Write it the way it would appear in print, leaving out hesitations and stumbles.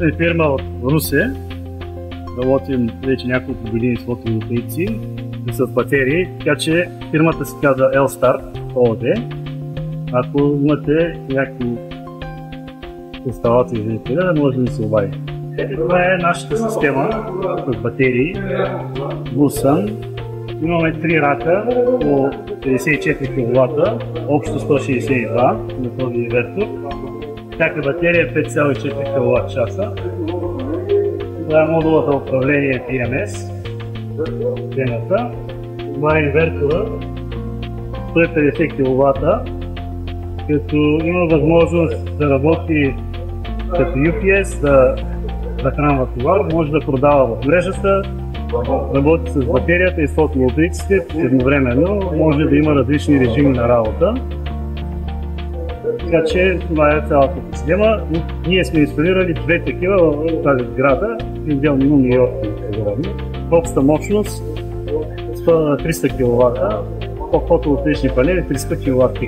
Е фирма от Русе. Работим вече няколко години с фотоволтаици и с батерии, така че фирмата се казва L-Start ООД. Ако имате някакви инсталации за инсталира, може да се обади. Това е нашата система с батерии Bluesun. Имаме 3 рака по 54 кВт, общо 162 на този инвертор. Всяка батерия е 5,4 кВт часа. Това е модулата управление TMS. Това е инвертора 150 кВт, като има възможност да работи като UPS, да захранва товар, може да продава в мрежата, работи с батерията и с фотоволтаиците едновременно, може да има различни режими на работа. Така че това е цялата система. Ние сме инсталирали 2 такива в тази сграда, отделно има Нью Йорк. Общата мощност 300 кВт, фотоволтаични панели 300 кВт.